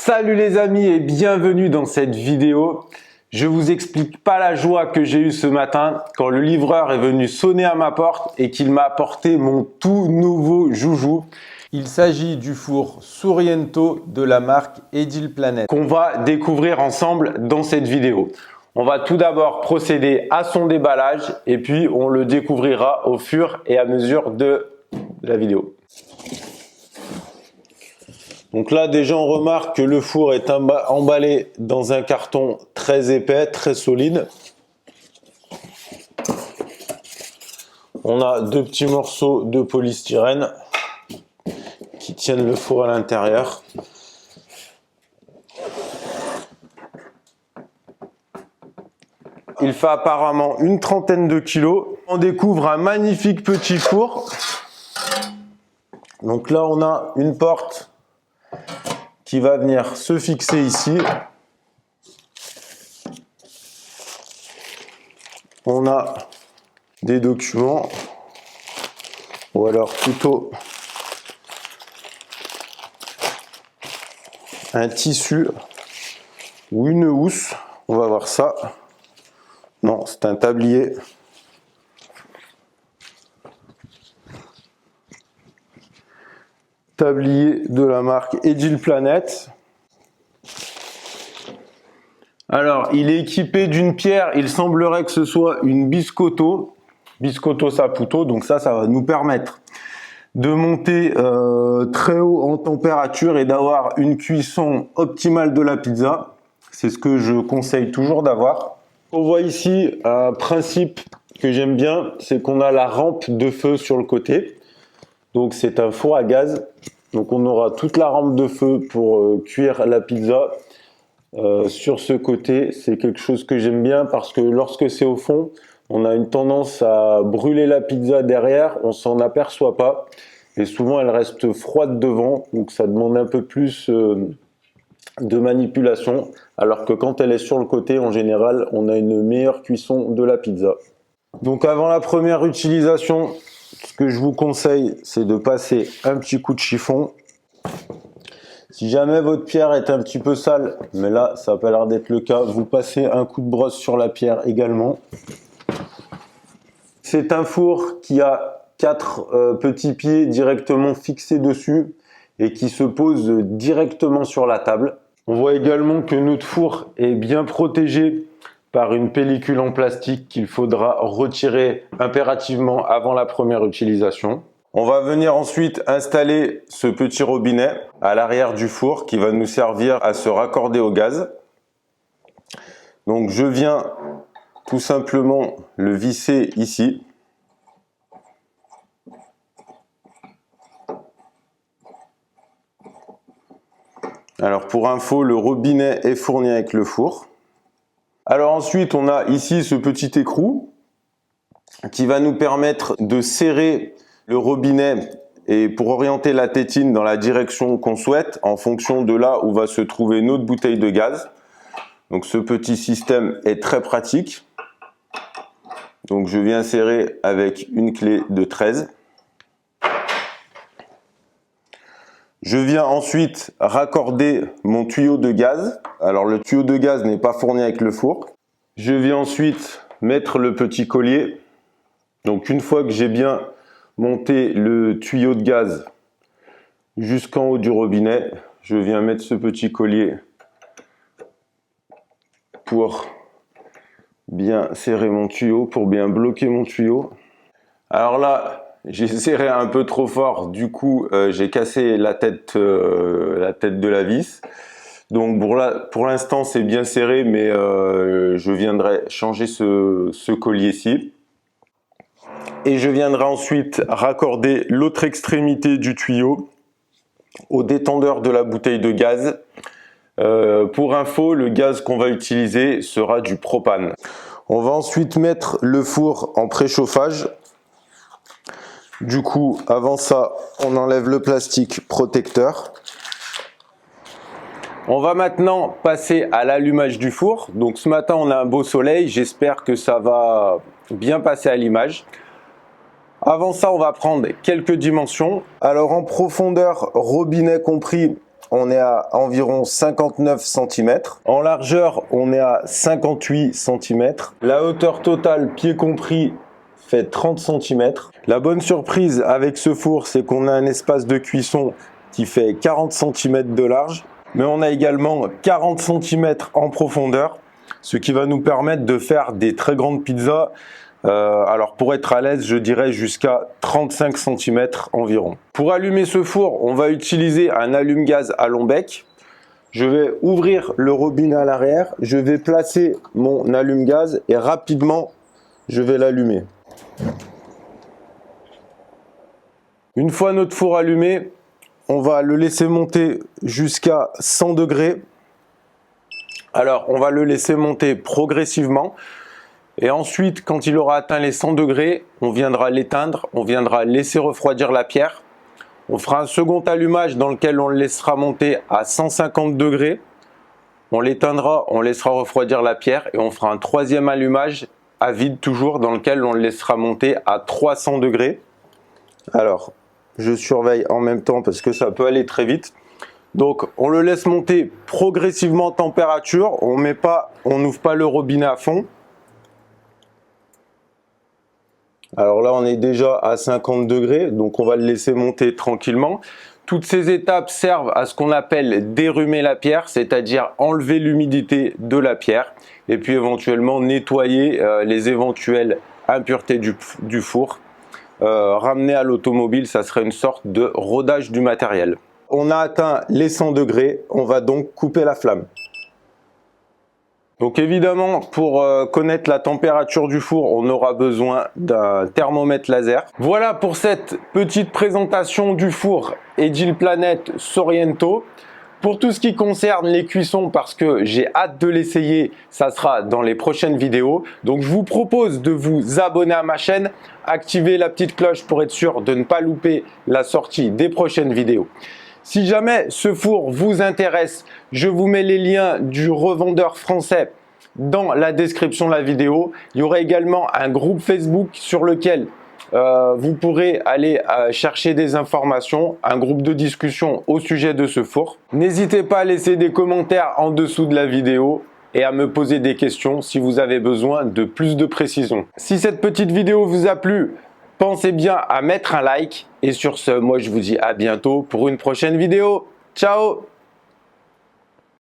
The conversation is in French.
Salut les amis et bienvenue dans cette vidéo. Je vous explique pas la joie que j'ai eue ce matin quand le livreur est venu sonner à ma porte et qu'il m'a apporté mon tout nouveau joujou. Il s'agit du four Souriento de la marque Edil Planet qu'on va découvrir ensemble dans cette vidéo. On va tout d'abord procéder à son déballage et puis on le découvrira au fur et à mesure de la vidéo. Donc là déjà on remarque que le four est emballé dans un carton très épais, très solide. On a deux petits morceaux de polystyrène qui tiennent le four à l'intérieur. Il fait apparemment une trentaine de kilos. On découvre un magnifique petit four. Donc là on a une porte qui va venir se fixer ici. On a des documents, ou alors plutôt un tissu ou une housse. On va voir ça. Non, c'est un tablier. Tablier de la marque Edil Planet. Alors, il est équipé d'une pierre, il semblerait que ce soit une Biscotto Saputo, donc ça va nous permettre de monter très haut en température et d'avoir une cuisson optimale de la pizza. C'est ce que je conseille toujours d'avoir. On voit ici un principe que j'aime bien, c'est qu'on a la rampe de feu sur le côté. Donc c'est un four à gaz, donc on aura toute la rampe de feu pour cuire la pizza sur ce côté. C'est quelque chose que j'aime bien parce que lorsque c'est au fond, on a une tendance à brûler la pizza derrière, on s'en aperçoit pas et souvent elle reste froide devant, donc ça demande un peu plus de manipulation, alors que quand elle est sur le côté, en général, on a une meilleure cuisson de la pizza. Donc avant la première utilisation, ce que je vous conseille, c'est de passer un petit coup de chiffon. Si jamais votre pierre est un petit peu sale, mais là, ça n'a pas l'air d'être le cas, vous passez un coup de brosse sur la pierre également. C'est un four qui a 4 petits pieds directement fixés dessus et qui se pose directement sur la table. On voit également que notre four est bien protégé par une pellicule en plastique qu'il faudra retirer impérativement avant la première utilisation. On va venir ensuite installer ce petit robinet à l'arrière du four qui va nous servir à se raccorder au gaz. Donc je viens tout simplement le visser ici. Alors pour info, le robinet est fourni avec le four. Alors ensuite, on a ici ce petit écrou qui va nous permettre de serrer le robinet et pour orienter la tétine dans la direction qu'on souhaite en fonction de là où va se trouver notre bouteille de gaz. Donc ce petit système est très pratique. Donc je viens serrer avec une clé de 13. Je viens ensuite raccorder mon tuyau de gaz. Alors le tuyau de gaz n'est pas fourni avec le four. Je viens ensuite mettre le petit collier. Donc une fois que j'ai bien monté le tuyau de gaz jusqu'en haut du robinet, je viens mettre ce petit collier pour bien serrer mon tuyau, pour bien bloquer mon tuyau. Alors là, j'ai serré un peu trop fort, du coup j'ai cassé la tête de la vis. Donc pour l'instant c'est bien serré, mais je viendrai changer ce collier-ci. Et je viendrai ensuite raccorder l'autre extrémité du tuyau au détendeur de la bouteille de gaz. Pour info, le gaz qu'on va utiliser sera du propane. On va ensuite mettre le four en préchauffage. Du coup, avant ça, on enlève le plastique protecteur. On va maintenant passer à l'allumage du four. Donc ce matin, on a un beau soleil. J'espère que ça va bien passer à l'image. Avant ça, on va prendre quelques dimensions. Alors en profondeur, robinet compris, on est à environ 59 cm. En largeur, on est à 58 cm. La hauteur totale, pied compris, fait 30 cm. La bonne surprise avec ce four, c'est qu'on a un espace de cuisson qui fait 40 cm de large, mais on a également 40 cm en profondeur, ce qui va nous permettre de faire des très grandes pizzas. Alors pour être à l'aise, je dirais jusqu'à 35 cm environ. Pour allumer ce four, on va utiliser un allume-gaz à long bec. Je vais ouvrir le robinet à l'arrière, je vais placer mon allume-gaz et rapidement, je vais l'allumer. Une fois notre four allumé, on va le laisser monter jusqu'à 100 degrés. Alors, on va le laisser monter progressivement. Et ensuite, quand il aura atteint les 100 degrés, on viendra l'éteindre, on viendra laisser refroidir la pierre. On fera un second allumage dans lequel on le laissera monter à 150 degrés. On l'éteindra, on laissera refroidir la pierre et on fera un troisième allumage à vide toujours dans lequel on le laissera monter à 300 degrés. Alors, je surveille en même temps parce que ça peut aller très vite. Donc, on le laisse monter progressivement en température. On n'ouvre pas le robinet à fond. Alors là, on est déjà à 50 degrés, donc on va le laisser monter tranquillement. Toutes ces étapes servent à ce qu'on appelle dérumer la pierre, c'est-à-dire enlever l'humidité de la pierre et puis éventuellement nettoyer les éventuelles impuretés du four. Ramener à l'automobile, ça serait une sorte de rodage du matériel. On a atteint les 100 degrés, on va donc couper la flamme. Donc évidemment, pour connaître la température du four, on aura besoin d'un thermomètre laser. Voilà pour cette petite présentation du four Edilplanet Sorrento. Pour tout ce qui concerne les cuissons, parce que j'ai hâte de l'essayer, ça sera dans les prochaines vidéos. Donc je vous propose de vous abonner à ma chaîne, activer la petite cloche pour être sûr de ne pas louper la sortie des prochaines vidéos. Si jamais ce four vous intéresse, je vous mets les liens du revendeur français dans la description de la vidéo. Il y aura également un groupe Facebook sur lequel vous pourrez aller chercher des informations, un groupe de discussion au sujet de ce four. N'hésitez pas à laisser des commentaires en dessous de la vidéo et à me poser des questions si vous avez besoin de plus de précision. Si cette petite vidéo vous a plu, pensez bien à mettre un like et sur ce, moi je vous dis à bientôt pour une prochaine vidéo. Ciao!